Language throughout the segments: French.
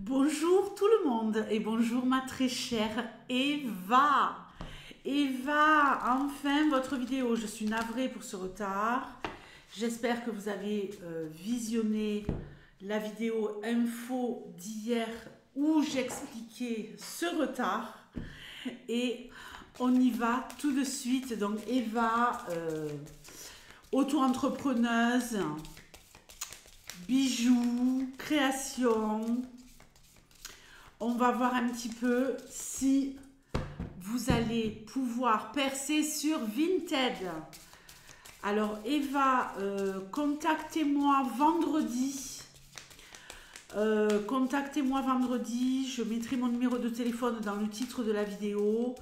Bonjour tout le monde et bonjour ma très chère Eva. Eva, enfin votre vidéo. Je suis navrée pour ce retard. J'espère que vous avez visionné la vidéo info d'hier où j'expliquais ce retard. Et on y va tout de suite. Donc Eva, auto-entrepreneuse, bijoux, création. On va voir un petit peu si vous allez pouvoir percer sur Vinted. Alors Eva, contactez-moi vendredi. Je mettrai mon numéro de téléphone dans le titre de la vidéo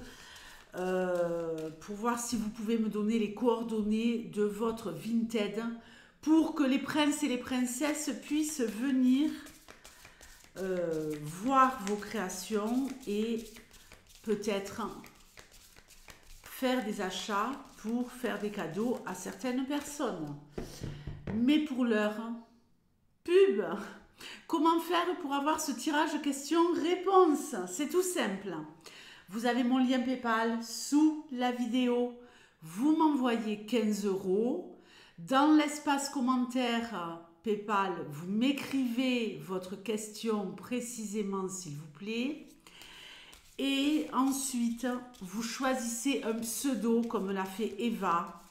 pour voir si vous pouvez me donner les coordonnées de votre Vinted pour que les princes et les princesses puissent venir voir vos créations et peut-être faire des achats pour faire des cadeaux à certaines personnes. Mais pour l'heure, pub. Comment faire pour avoir ce tirage questions-réponses? C'est tout simple. Vous avez mon lien PayPal sous la vidéo. Vous m'envoyez 15 €. Dans l'espace commentaire PayPal, vous m'écrivez votre question précisément, s'il vous plaît. Et ensuite, vous choisissez un pseudo, comme l'a fait Eva,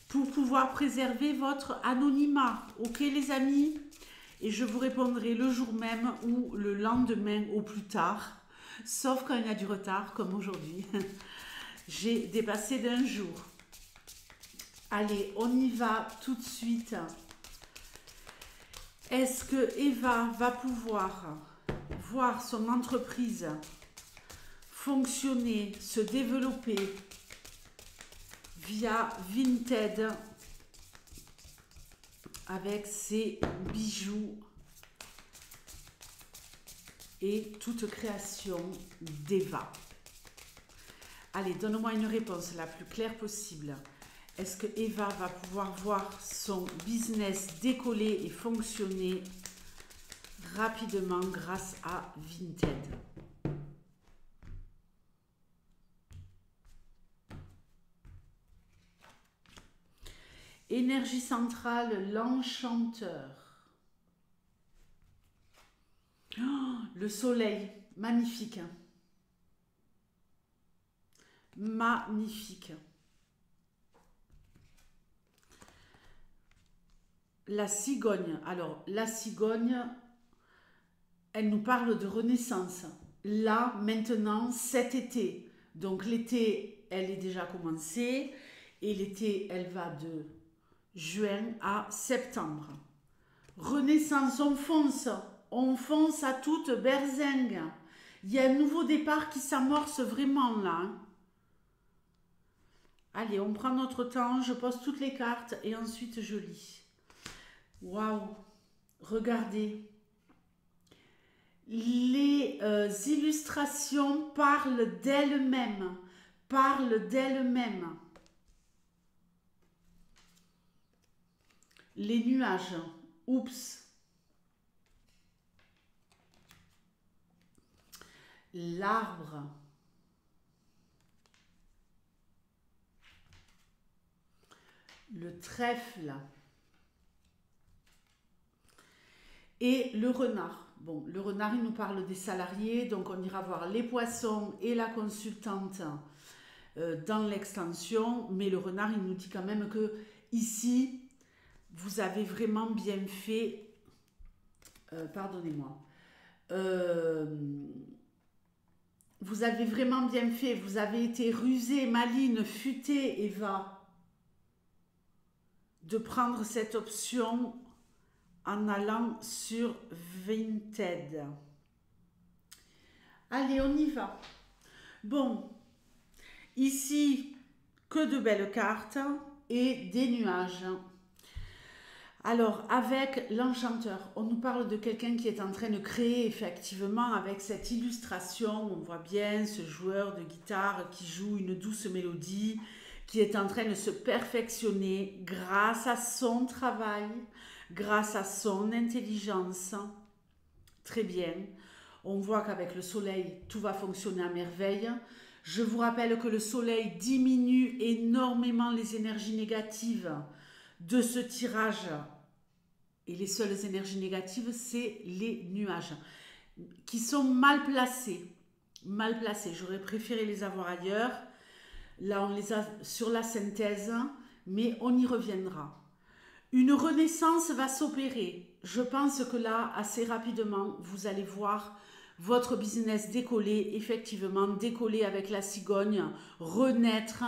pour pouvoir préserver votre anonymat. Ok, les amis? Et je vous répondrai le jour même ou le lendemain au plus tard, sauf quand il y a du retard, comme aujourd'hui. J'ai dépassé d'un jour. Allez, on y va tout de suite. Est-ce que Eva va pouvoir voir son entreprise fonctionner, se développer via Vinted avec ses bijoux et toute création d'Eva? Allez, donne-moi une réponse la plus claire possible. Est-ce que Eva va pouvoir voir son business décoller et fonctionner rapidement grâce à Vinted? Énergie centrale, l'enchanteur. Oh, le soleil, magnifique. Magnifique. La cigogne. Alors, la cigogne, elle nous parle de renaissance. Là, maintenant, cet été. Donc, l'été, elle est déjà commencée. Et l'été, elle va de juin à septembre. Renaissance, on fonce à toute berzingue. Il y a un nouveau départ qui s'amorce vraiment là. Allez, on prend notre temps, je pose toutes les cartes et ensuite je lis. Waouh, regardez. Les illustrations parlent d'elles-mêmes. Les nuages. Oups. L'arbre. Le trèfle. Et le renard. Bon, le renard, il nous parle des salariés, donc on ira voir les poissons et la consultante dans l'extension, mais le renard, il nous dit quand même que ici, vous avez vraiment bien fait, pardonnez-moi, vous avez vraiment bien fait, vous avez été rusée, maline, futée, Eva, de prendre cette option en allant sur Vinted. Allez, on y va. Bon, ici, que de belles cartes et des nuages. Alors, avec l'enchanteur, on nous parle de quelqu'un qui est en train de créer effectivement avec cette illustration. On voit bien ce joueur de guitare qui joue une douce mélodie, qui est en train de se perfectionner grâce à son travail, grâce à son intelligence très bien. On voit qu'avec le soleil, tout va fonctionner à merveille. Je vous rappelle que le soleil diminue énormément les énergies négatives de ce tirage. Et les seules énergies négatives, c'est les nuages, qui sont mal placés. Mal placés. J'aurais préféré les avoir ailleurs. Là, on les a sur la synthèse, mais on y reviendra. Une renaissance va s'opérer. Je pense que là, assez rapidement, vous allez voir votre business décoller, effectivement, décoller avec la cigogne, renaître.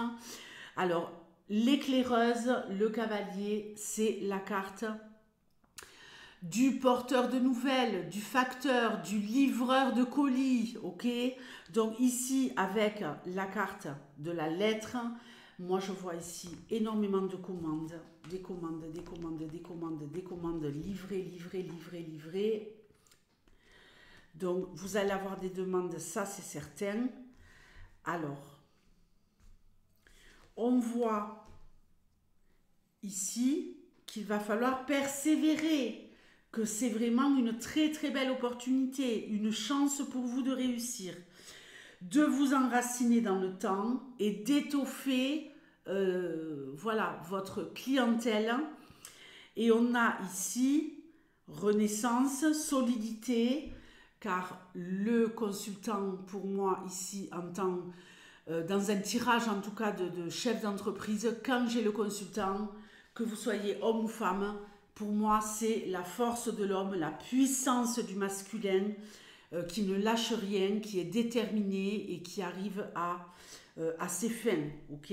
Alors, l'éclaireuse, le cavalier, c'est la carte du porteur de nouvelles, du facteur, du livreur de colis, ok? Donc ici, avec la carte de la lettre, moi je vois ici énormément de commandes, des commandes, des commandes, des commandes, des commandes, livrées, livrées, livrées, livrées. Donc vous allez avoir des demandes, ça c'est certain. Alors, on voit ici qu'il va falloir persévérer, que c'est vraiment une très très belle opportunité, une chance pour vous de réussir, de vous enraciner dans le temps et d'étoffer voilà, votre clientèle. Et on a ici renaissance, solidité, car le consultant, pour moi, ici, dans un tirage en tout cas de chef d'entreprise, quand j'ai le consultant, que vous soyez homme ou femme, pour moi, c'est la force de l'homme, la puissance du masculin, qui ne lâche rien, qui est déterminé et qui arrive à ses fins. Ok?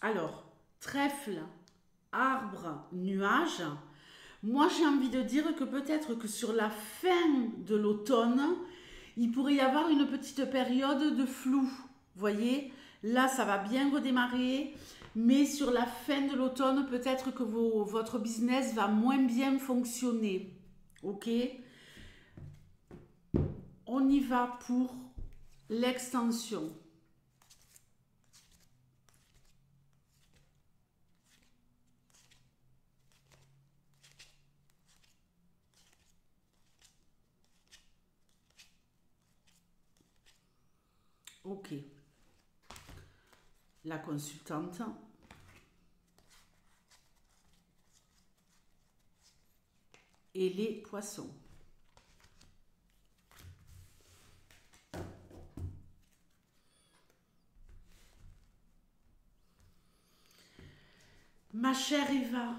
Alors, trèfle, arbre, nuage. Moi, j'ai envie de dire que peut-être que sur la fin de l'automne, il pourrait y avoir une petite période de flou. Vous voyez, là, ça va bien redémarrer, mais sur la fin de l'automne, peut-être que votre business va moins bien fonctionner. Ok? On y va pour l'extension. Ok. La consultante. Et les poissons. Ma chère Eva,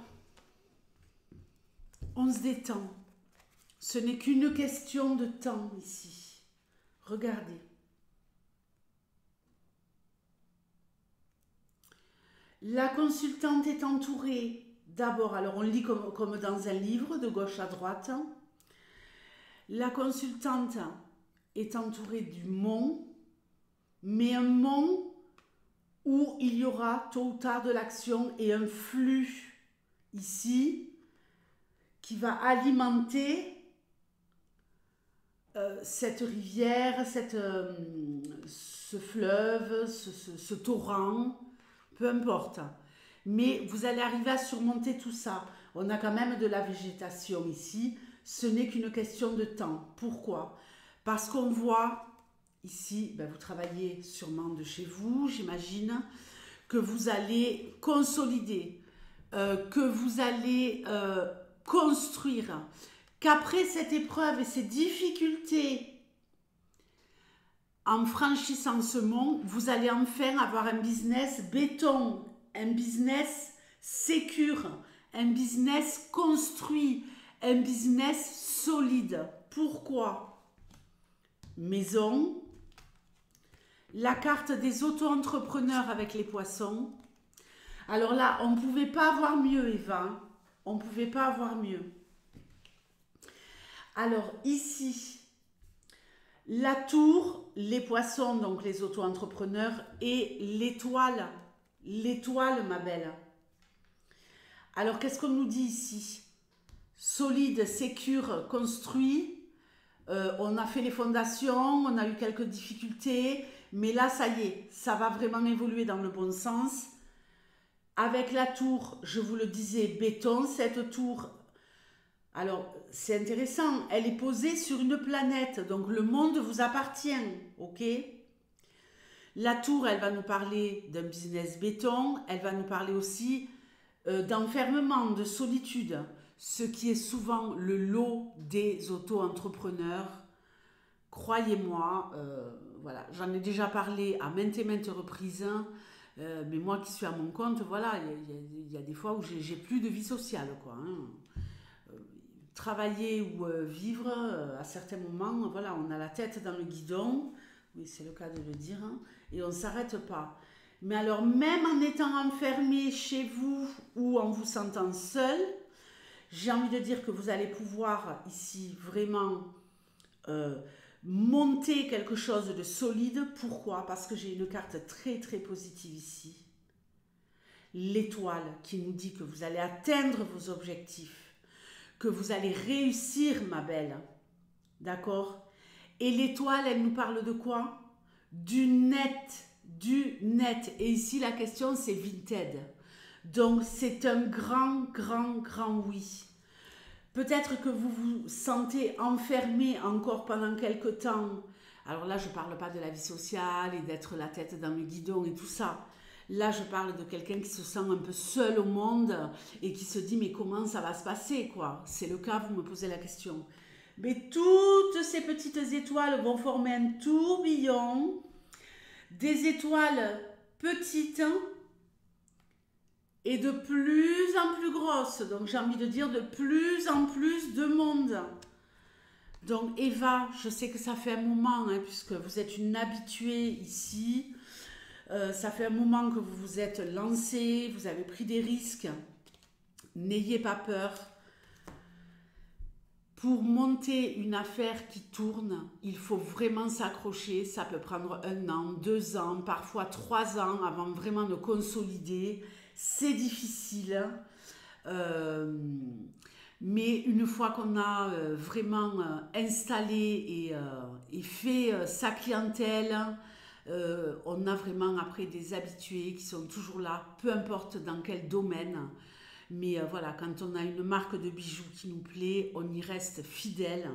on se détend. Ce n'est qu'une question de temps ici. Regardez. La consultante est entourée. D'abord, alors on lit comme dans un livre, de gauche à droite. La consultante est entourée du mont, mais un mont où il y aura tôt ou tard de l'action et un flux ici qui va alimenter cette rivière, ce fleuve, ce torrent, peu importe. Mais vous allez arriver à surmonter tout ça. On a quand même de la végétation ici. Ce n'est qu'une question de temps. Pourquoi? Parce qu'on voit ici, ben vous travaillez sûrement de chez vous, j'imagine, que vous allez consolider, que vous allez construire, qu'après cette épreuve et ces difficultés, en franchissant ce mont, vous allez enfin avoir un business béton, un business sécure, un business construit, un business solide. Pourquoi? Maison, la carte des auto-entrepreneurs avec les poissons. Alors là, on ne pouvait pas avoir mieux, Eva. On ne pouvait pas avoir mieux. Alors ici, la tour, les poissons, donc les auto-entrepreneurs, et l'étoile. L'étoile, ma belle. Alors, qu'est-ce qu'on nous dit ici? Solide, sécure, construit. On a fait les fondations, on a eu quelques difficultés, mais là, ça y est, ça va vraiment évoluer dans le bon sens. Avec la tour, je vous le disais, béton, cette tour Alors, c'est intéressant, elle est posée sur une planète, donc le monde vous appartient, ok? La tour, elle va nous parler d'un business béton, elle va nous parler aussi d'enfermement, de solitude, ce qui est souvent le lot des auto-entrepreneurs. Croyez-moi, voilà, j'en ai déjà parlé à maintes et maintes reprises, hein, mais moi qui suis à mon compte, voilà, il y a des fois où j'ai plus de vie sociale, quoi. Hein. Travailler ou vivre, à certains moments, voilà, on a la tête dans le guidon, oui, c'est le cas de le dire, hein, et on ne s'arrête pas. Mais alors, même en étant enfermé chez vous ou en vous sentant seul, j'ai envie de dire que vous allez pouvoir ici vraiment euh, monter quelque chose de solide. Pourquoi? Parce que j'ai une carte très très positive ici. L'étoile qui nous dit que vous allez atteindre vos objectifs, que vous allez réussir, ma belle. D'accord? Et l'étoile, elle nous parle de quoi? Du net, du net. Et ici, la question, c'est Vinted. Donc, c'est un grand, grand, grand oui. Peut-être que vous vous sentez enfermé encore pendant quelque temps. Alors là, je ne parle pas de la vie sociale et d'être la tête dans le guidon et tout ça. Là, je parle de quelqu'un qui se sent un peu seul au monde et qui se dit mais comment ça va se passer, quoi. C'est le cas, vous me posez la question. Mais toutes ces petites étoiles vont former un tourbillon, des étoiles petites et de plus en plus grosses. Donc j'ai envie de dire de plus en plus de monde. Donc Eva, je sais que ça fait un moment, hein, puisque vous êtes une habituée ici. Ça fait un moment que vous vous êtes lancée, vous avez pris des risques. N'ayez pas peur. Pour monter une affaire qui tourne, il faut vraiment s'accrocher. Ça peut prendre 1 an, 2 ans, parfois 3 ans avant vraiment de consolider. C'est difficile. Euh, mais une fois qu'on a vraiment installé et fait sa clientèle, on a vraiment après des habitués qui sont toujours là, peu importe dans quel domaine. Mais voilà, quand on a une marque de bijoux qui nous plaît, on y reste fidèle.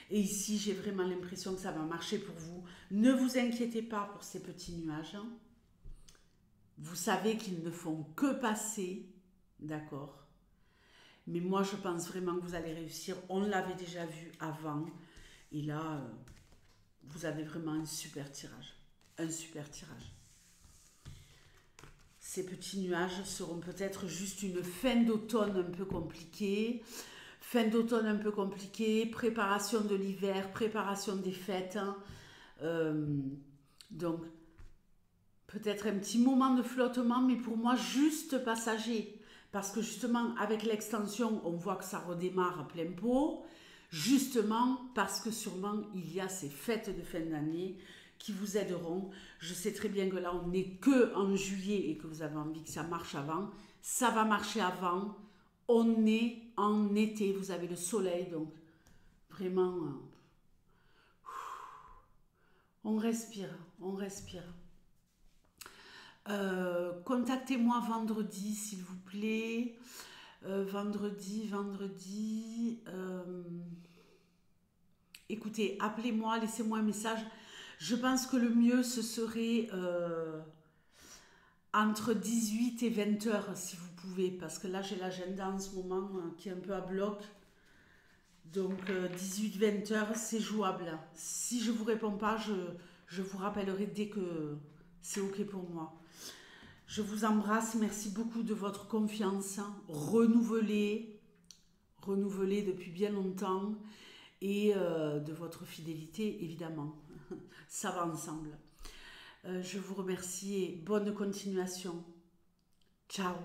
Et ici, j'ai vraiment l'impression que ça va marcher pour vous. Ne vous inquiétez pas pour ces petits nuages. Vous savez qu'ils ne font que passer, d'accord? Mais moi, je pense vraiment que vous allez réussir. On l'avait déjà vu avant. Et là, vous avez vraiment un super tirage. Un super tirage. Ces petits nuages seront peut-être juste une fin d'automne un peu compliquée. Fin d'automne un peu compliquée, préparation de l'hiver, préparation des fêtes. Hein. Donc, peut-être un petit moment de flottement, mais pour moi, juste passager. Parce que justement, avec l'extension, on voit que ça redémarre à plein pot. Justement, parce que sûrement, il y a ces fêtes de fin d'année qui vous aideront. Je sais très bien que là, on n'est que en juillet et que vous avez envie que ça marche avant. Ça va marcher avant. On est en été. Vous avez le soleil, donc vraiment, on respire, on respire. Contactez-moi vendredi, s'il vous plaît. Vendredi. Écoutez, appelez-moi, laissez-moi un message. Je pense que le mieux, ce serait entre 18 et 20 heures, si vous pouvez, parce que là, j'ai l'agenda en ce moment qui est un peu à bloc. Donc, 18-20 heures, c'est jouable. Si je ne vous réponds pas, je vous rappellerai dès que c'est OK pour moi. Je vous embrasse, merci beaucoup de votre confiance, renouvelée depuis bien longtemps, et de votre fidélité, évidemment. Ça va ensemble. Je vous remercie et bonne continuation. Ciao.